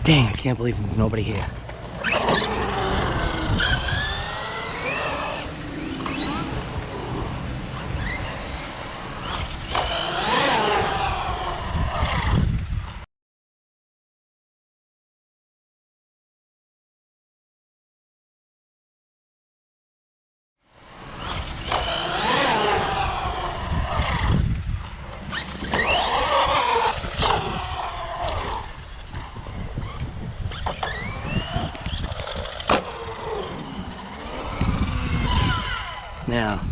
Dang, I can't believe there's nobody here. Now,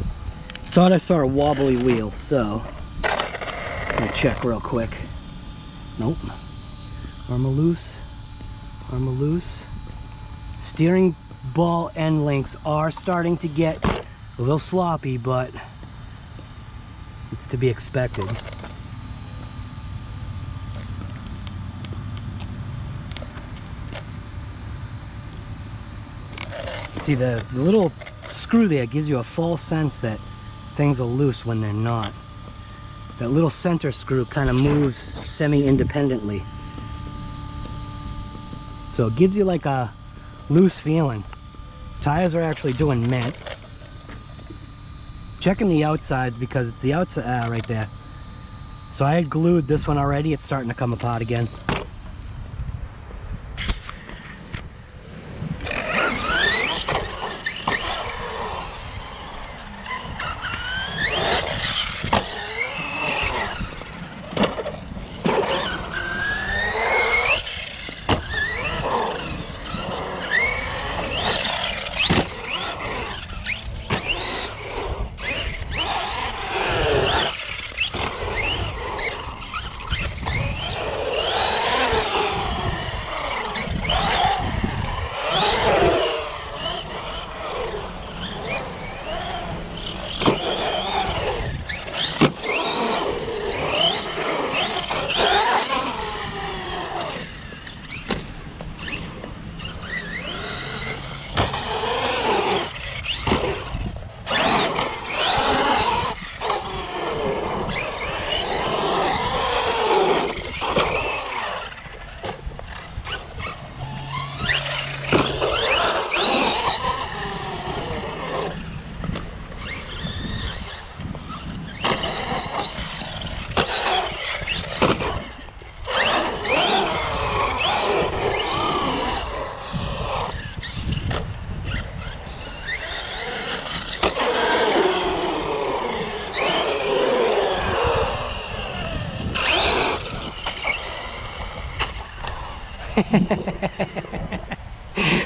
thought I saw a wobbly wheel, so I'm gonna check real quick. Nope. Arrma loose. Arrma loose. Steering ball end links are starting to get a little sloppy, but it's to be expected. See, the little screw there gives you a false sense that things are loose when they're not. That little center screw kind of moves semi-independently. So it gives you like a loose feeling. Tires are actually doing mint. Checking the outsides because it's the outside right there. So I had glued this one already. It's starting to come apart again.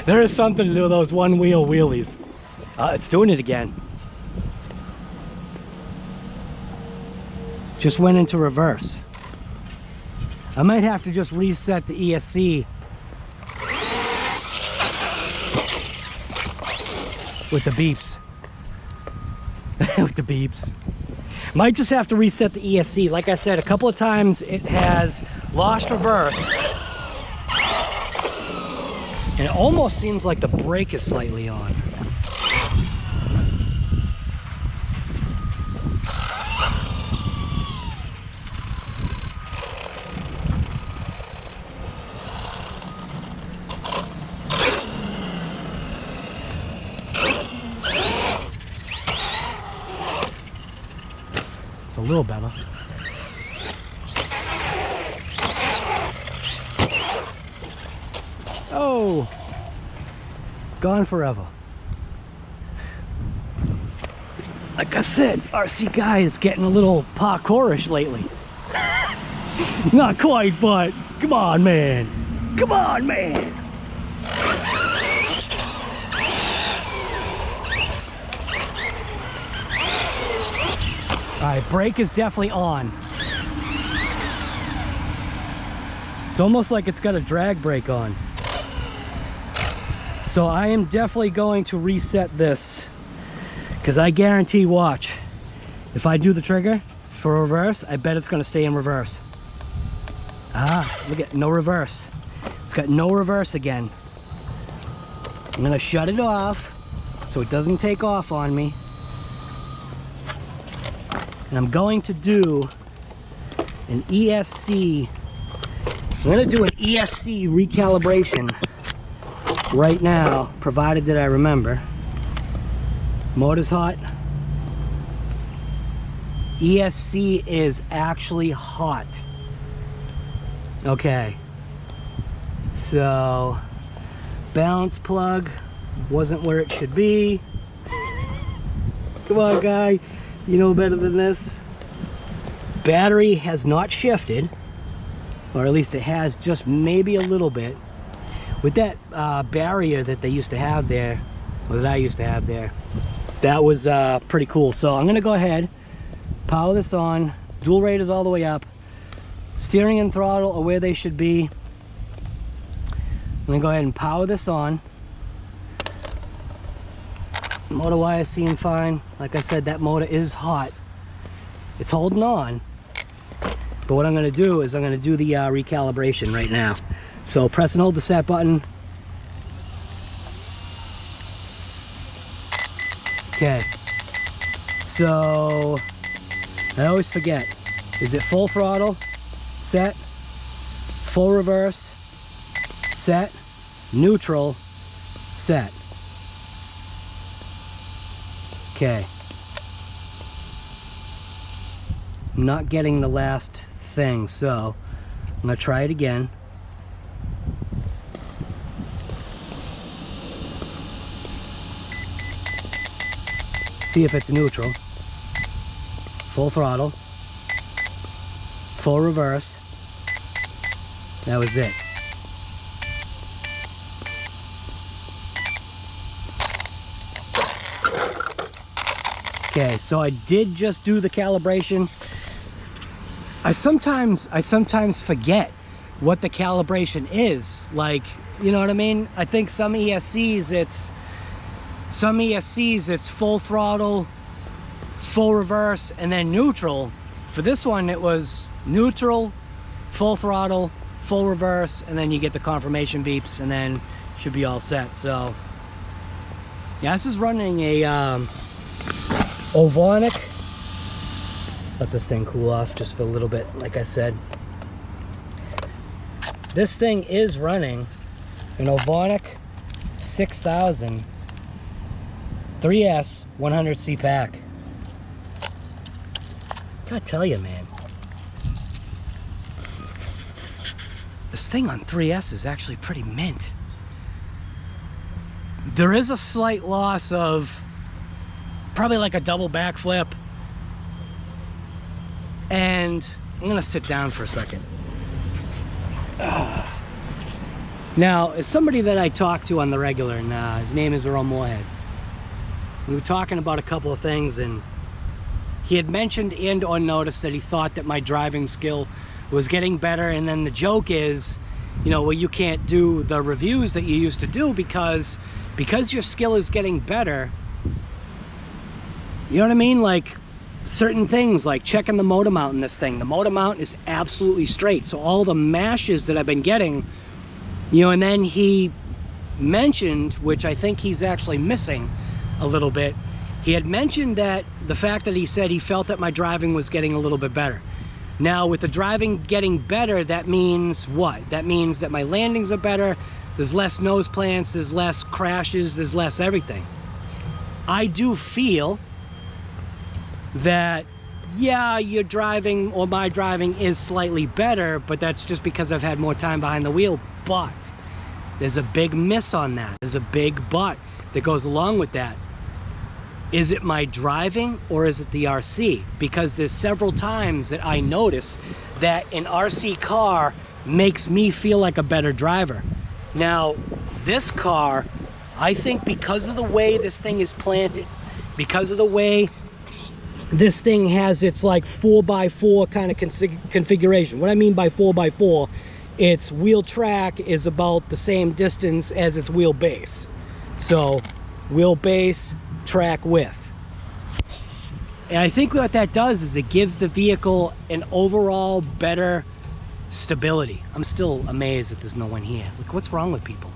There is something to do with those one wheel wheelies. It's doing it again. Just went into reverse. I might have to just reset the ESC with the beeps. With the beeps. Might just have to reset the ESC. Like I said, a couple of times it has lost reverse. And it almost seems like the brake is slightly on. It's a little better. Oh, gone forever. Like I said, RC guy is getting a little parkourish lately. Not quite, but come on, man. Come on, man. All right, brake is definitely on. It's almost like it's got a drag brake on. So I am definitely going to reset this, because I guarantee, watch, if I do the trigger for reverse, I bet it's going to stay in reverse. Ah, look at no reverse. It's got no reverse again. I'm going to shut it off so it doesn't take off on me. And I'm going to do an ESC I'm gonna do an ESC recalibration right now, provided that I remember. Motor's hot. ESC is actually hot. Okay. So, balance plug wasn't where it should be. Come on, guy. You know better than this. Battery has not shifted, or at least it has just maybe a little bit. With that barrier that they used to have there, or that I used to have there, that was pretty cool. So I'm gonna go ahead, power this on, dual raters all the way up, steering and throttle are where they should be. I'm gonna go ahead and power this on. Motor wire seem fine. Like I said, that motor is hot. It's holding on. But what I'm going to do is I'm going to do the recalibration right now. So press and hold the set button. Okay. So I always forget. Is it full throttle? Set. Full reverse. Set. Neutral. Set. Okay. Not getting the last thing, so I'm gonna try it again. See if it's neutral. Full throttle. Full reverse. That was it. Okay, so I did just do the calibration. I sometimes forget what the calibration is. Like, you know what I mean? I think some ESCs it's full throttle, full reverse, and then neutral. For this one, it was neutral, full throttle, full reverse, and then you get the confirmation beeps, and then should be all set. So yeah, this is running a Ovonic. Let this thing cool off just for a little bit. Like I said, this thing is running an Ovonic 6000 3S 100C pack. Gotta tell you, man, this thing on 3S is actually pretty mint. There is a slight loss of probably like a double backflip. And I'm gonna sit down for a second. Now, as somebody that I talk to on the regular, and his name is Earl Moorhead, we were talking about a couple of things, and he had mentioned and or noticed that he thought that my driving skill was getting better. And then the joke is, you know, well, you can't do the reviews that you used to do because your skill is getting better. You know what I mean? Like certain things, like checking the motor mount in this thing. The motor mount is absolutely straight. So all the mashes that I've been getting, you know, and then he mentioned, which I think he's actually missing a little bit, he had mentioned that the fact that he said he felt that my driving was getting a little bit better. Now, with the driving getting better, that means what? That means that my landings are better, there's less nose plants, there's less crashes, there's less everything. I do feel that, yeah, your driving or my driving is slightly better, but that's just because I've had more time behind the wheel. But there's a big miss on that. There's a big but that goes along with that. Is it my driving or is it the RC? Because there's several times that I notice that an RC car makes me feel like a better driver. Now, this car, I think because of the way this thing is planted, because of the way this thing has its like 4x4 kind of configuration. What I mean by 4x4, its wheel track is about the same distance as its wheel base. So wheel base, track width. And I think what that does is it gives the vehicle an overall better stability. I'm still amazed that there's no one here. Like, what's wrong with people?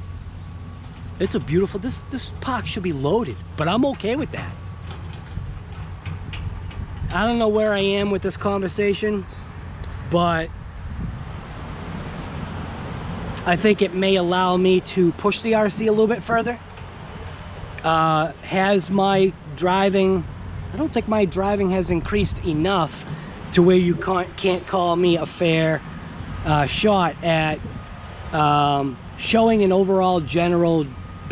It's a beautiful, this park should be loaded, but I'm okay with that. I don't know where I am with this conversation, but I think it may allow me to push the RC a little bit further. Has my driving, I don't think my driving has increased enough to where you can't call me a fair shot at showing an overall general.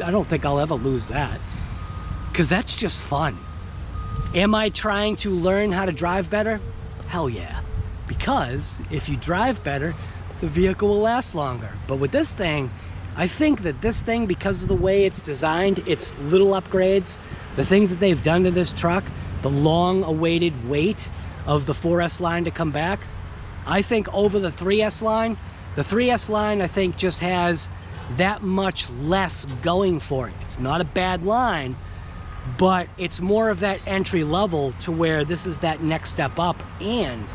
I don't think I'll ever lose that, because that's just fun. Am I trying to learn how to drive better? Hell yeah. Because if you drive better, the vehicle will last longer. But with this thing, I think that this thing, because of the way it's designed, its little upgrades, the things that they've done to this truck, the long-awaited wait of the 4S line to come back, I think over the 3S line, the 3S line I think just has that much less going for it. It's not a bad line, but it's more of that entry level to where this is that next step up and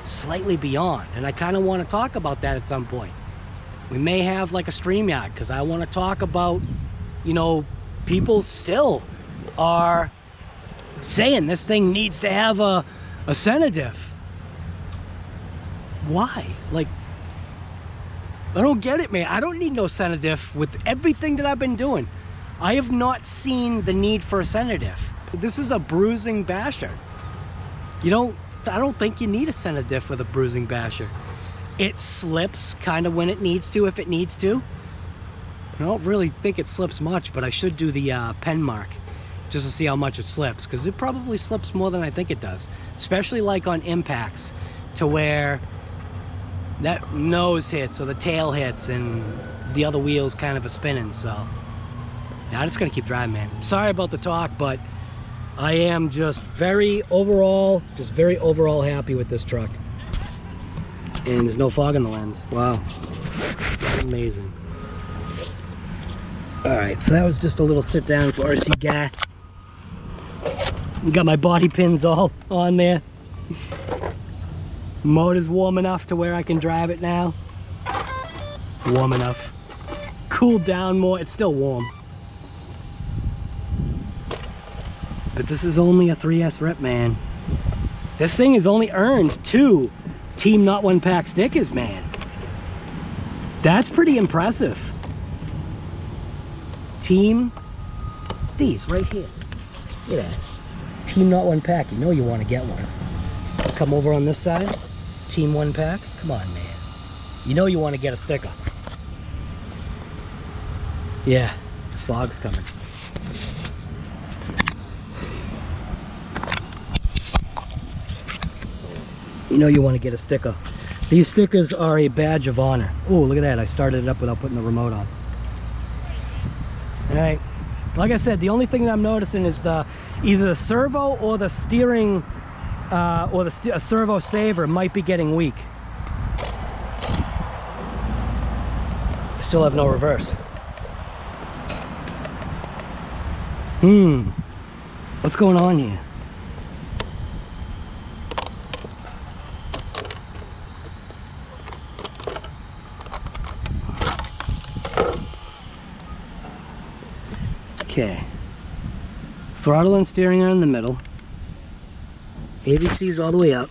slightly beyond. And I kind of want to talk about that at some point. We may have like a StreamYard, because I want to talk about, you know, people still are saying this thing needs to have a center diff. Why? Like, I don't get it, man. I don't need no center diff with everything that I've been doing. I have not seen the need for a center diff. This is a bruising basher. I don't think you need a center diff with a bruising basher. It slips kind of when it needs to, if it needs to. I don't really think it slips much, but I should do the pen mark just to see how much it slips, because it probably slips more than I think it does, especially like on impacts, to where that nose hits or the tail hits and the other wheel's kind of a spinning. So yeah, I'm just gonna keep driving, man. Sorry about the talk, but I am just very overall happy with this truck. And there's no fog in the lens. Wow, amazing. All right, so that was just a little sit down for RC Guy. Got my body pins all on there. Motor's warm enough to where I can drive it now. Warm enough. Cooled down more. It's still warm. But this is only a 3S rep, man. This thing has only earned 2 Team Not One Pack stickers, man. That's pretty impressive. Team, these right here. Look at that. Team Not One Pack. You know you want to get one. Come over on this side. Team 1 Pack. Come on, man. You know you want to get a sticker. Yeah, the fog's coming. You know you want to get a sticker. These stickers are a badge of honor. Oh, look at that. I started it up without putting the remote on. All right. Like I said, the only thing that I'm noticing is either the servo or the steering or the servo saver might be getting weak. Still have no reverse. What's going on here? Okay. Throttle and steering are in the middle. ABC's all the way up.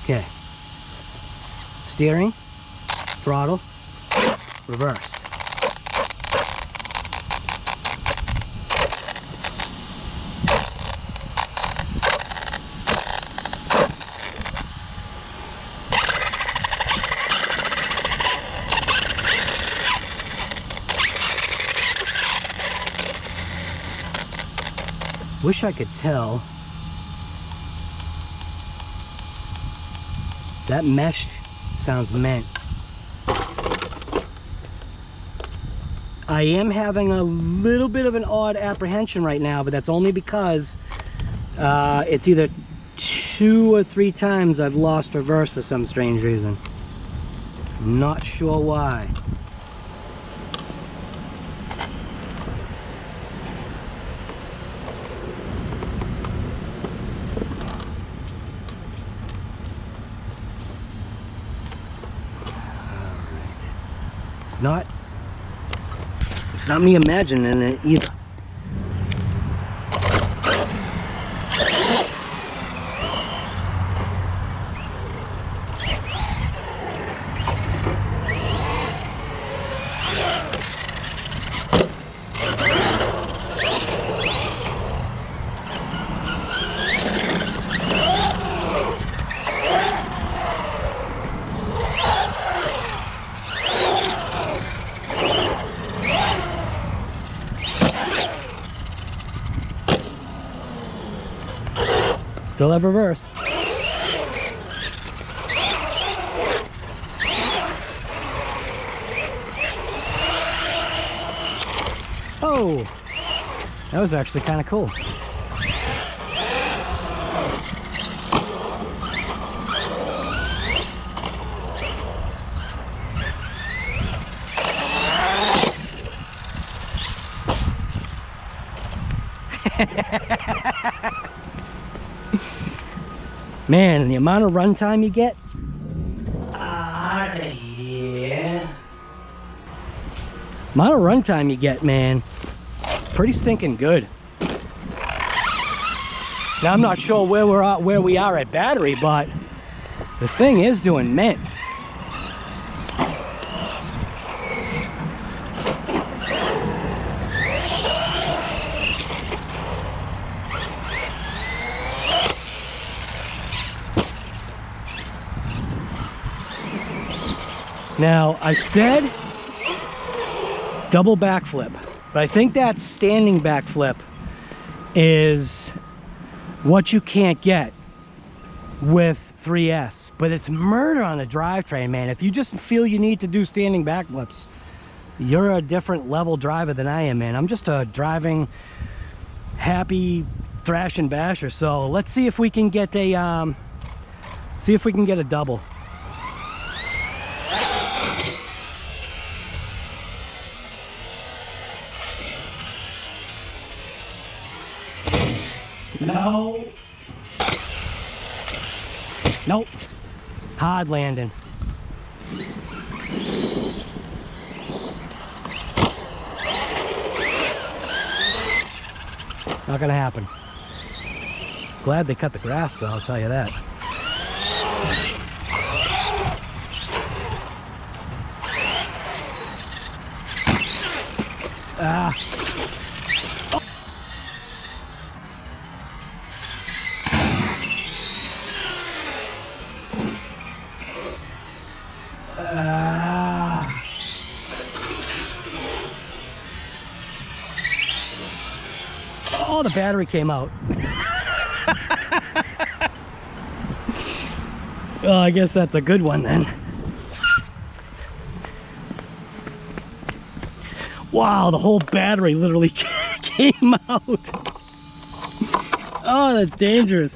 Okay. Steering, throttle, reverse. Wish I could tell. That mesh sounds mint. I am having a little bit of an odd apprehension right now, but that's only because it's either 2 or 3 times I've lost reverse for some strange reason. Not sure why. It's not me imagining it either. Still have reverse. Oh, that was actually kind of cool. Man, the amount of runtime you get. Yeah. Amount of runtime you get, man. Pretty stinking good. Now I'm not sure where we are at battery, but this thing is doing mint. Now, I said double backflip, but I think that standing backflip is what you can't get with 3S. But it's murder on the drivetrain, man. If you just feel you need to do standing backflips, you're a different level driver than I am, man. I'm just a driving, happy thrash and basher. So let's see if we can get a double. No. Nope. Hard landing. Not gonna happen. Glad they cut the grass though, I'll tell you that. Ah. Oh, the battery came out. Oh, I guess that's a good one then. Wow, the whole battery literally came out. Oh, that's dangerous.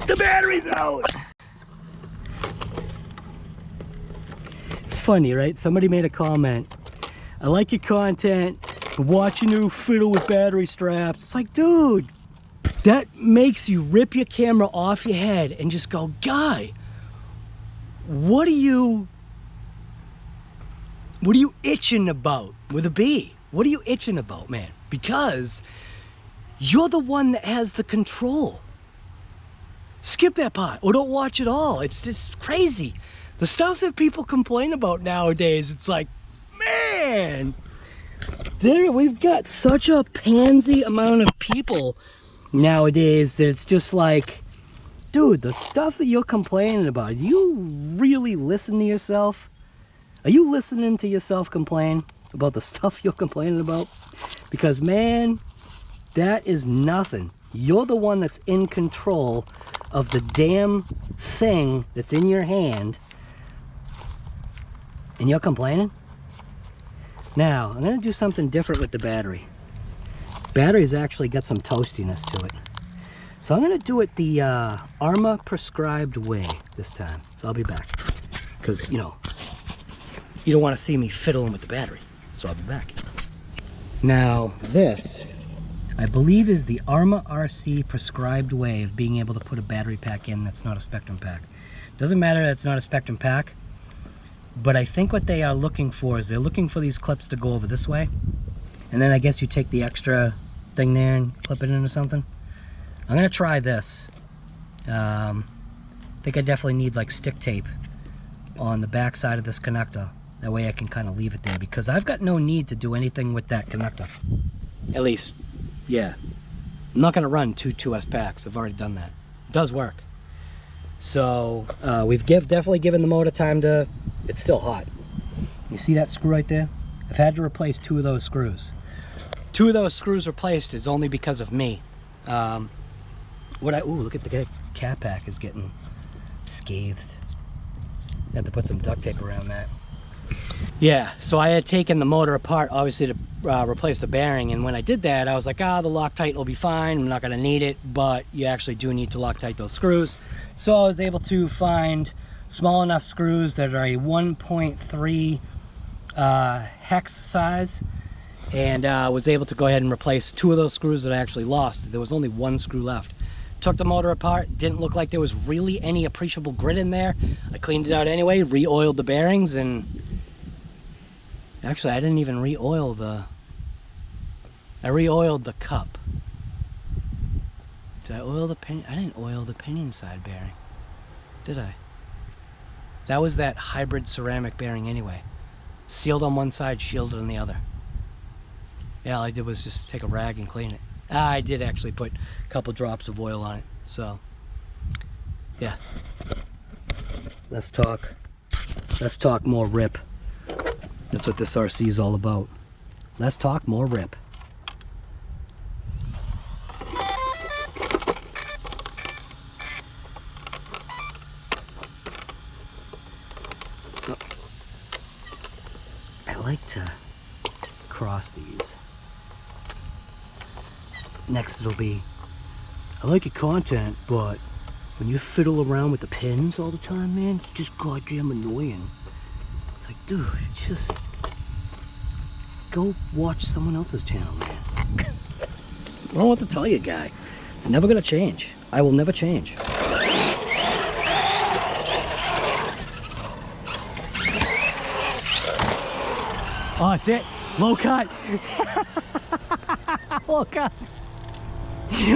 The battery's out. It's funny, right? Somebody made a comment. I like your content. Watching you fiddle with battery straps. It's like, dude, that makes you rip your camera off your head and just go, guy, what are you itching about with a B? What are you itching about, man? Because you're the one that has the control. Skip that part or don't watch it all. It's just crazy. The stuff that people complain about nowadays, it's like, man, we've got such a pansy amount of people nowadays that it's just like, dude, the stuff that you're complaining about, do you really listen to yourself? Are you listening to yourself complain about the stuff you're complaining about? Because, man, that is nothing. You're the one that's in control of the damn thing that's in your hand, and you're complaining? Now, I'm going to do something different with the battery. Battery's actually got some toastiness to it. So I'm going to do it the Arrma prescribed way this time. So I'll be back. Because, you know, you don't want to see me fiddling with the battery. So I'll be back. Now, this, I believe, is the Arrma RC prescribed way of being able to put a battery pack in that's not a SPEKTRUM pack. Doesn't matter that it's not a SPEKTRUM pack. But I think what they are looking for is they're looking for these clips to go over this way. And then I guess you take the extra thing there and clip it into something. I'm going to try this. I think I definitely need like stick tape on the back side of this connector. That way I can kind of leave it there because I've got no need to do anything with that connector. At least, yeah. I'm not going to run two 2S packs. I've already done that. It does work. So we've definitely given the motor time to... It's still hot. You see that screw right there? I've had to replace 2 of those screws. 2 of those screws replaced is only because of me. Ooh, look at the cat pack is getting scathed. I have to put some duct tape around that. Yeah, so I had taken the motor apart, obviously, to replace the bearing, and when I did that, I was like, the Loctite will be fine, I'm not gonna need it, but you actually do need to Loctite those screws. So I was able to find small enough screws that are a 1.3 hex size, and was able to go ahead and replace 2 of those screws that I actually lost. There was only 1 screw left. Took the motor apart, didn't look like there was really any appreciable grit in there. I cleaned it out anyway, re-oiled the bearings, and actually I didn't even re-oil I re-oiled the cup. Did I oil the pinion? I didn't oil the pinion side bearing, did I? That was that hybrid ceramic bearing anyway. Sealed on one side, shielded on the other. Yeah, all I did was just take a rag and clean it. I did actually put a couple drops of oil on it, so yeah. Let's talk more rip. That's what this RC is all about. Let's talk more rip. I like to cross these. Next it'll be, I like your content, but when you fiddle around with the pins all the time, man, it's just goddamn annoying. It's like, dude, just go watch someone else's channel, man. I don't know what to tell you, guy. It's never gonna change. I will never change. Oh, that's it. Low cut. Low cut.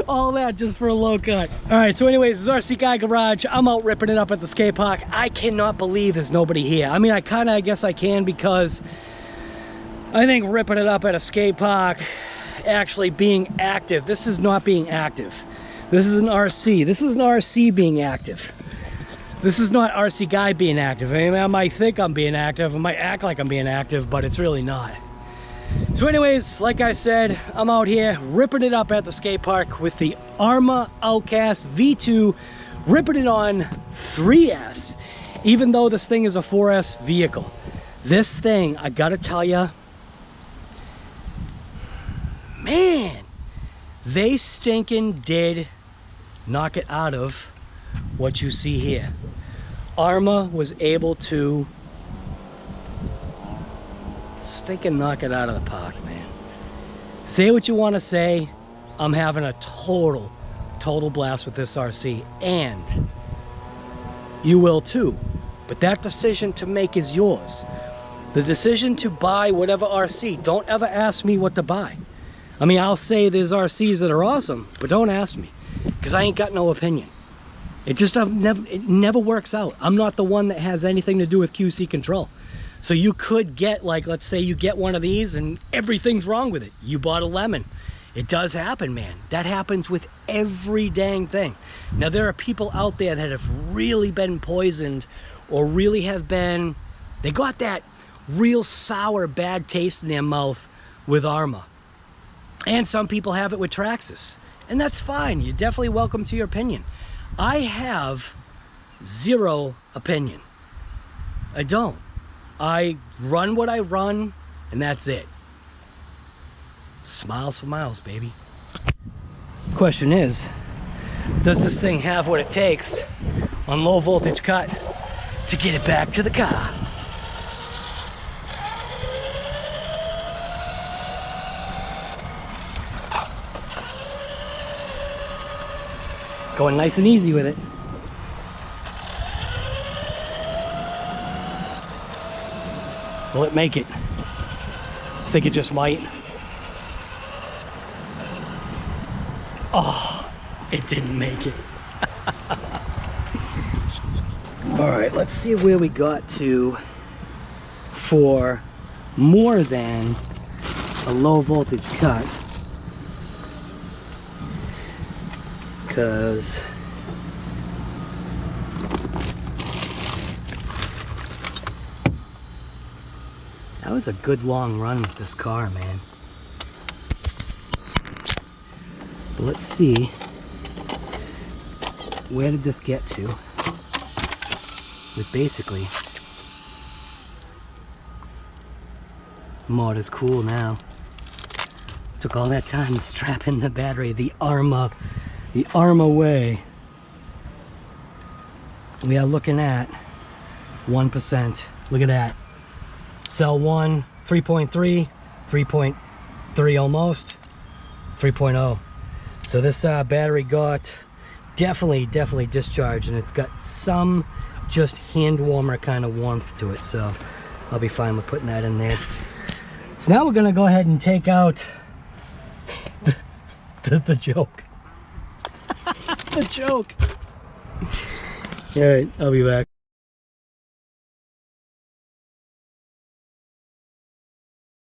All that just for a low cut. All right, so anyways, this is RC Guy Garage. I'm out ripping it up at the skate park. I cannot believe there's nobody here. I mean, I guess I can, because I think ripping it up at a skate park, actually being active, this is not being active. This is an RC. This is an RC being active. This is not RC Guy being active. I mean, I might think I'm being active, I might act like I'm being active, but it's really not. So anyways, like I said, I'm out here ripping it up at the skate park with the Arrma Outcast V2, ripping it on 3S, even though this thing is a 4S vehicle. This thing, I gotta tell ya, man, they stinking did knock it out of what you see here. Arrma was able to stinking knock it out of the park, man. Say what you want to say, I'm having a total blast with this RC, and you will too. But that decision to make is yours. The decision to buy whatever RC, don't ever ask me what to buy. I mean, I'll say there's RCs that are awesome, but don't ask me, because I ain't got no opinion. It just it never works out. I'm not the one that has anything to do with QC control. So you could get, like, let's say you get one of these and everything's wrong with it. You bought a lemon. It does happen, man. That happens with every dang thing. Now, there are people out there that have really been poisoned, or really have been, they got that real sour, bad taste in their mouth with Arrma. And some people have it with Traxxas. And that's fine. You're definitely welcome to your opinion. I have zero opinion. I don't. I run what I run, and that's it. Smiles for miles, baby. Question is, does this thing have what it takes on low voltage cut to get it back to the car? Going nice and easy with it. Will it make it? I think it just might. Oh, it didn't make it. All right, let's see where we got to for more than a low voltage cut. Because that was a good long run with this car, man. But let's see, where did this get to? With basically, motor's cool now. Took all that time to strap in the battery the Arrma way. We are looking at 1%. Look at that. Cell 1, 3.3, 3.3 almost, 3.0. So this battery got definitely discharged, and it's got some just hand warmer kind of warmth to it. So I'll be fine with putting that in there. So now we're gonna go ahead and take out the joke. The joke. All right, I'll be back.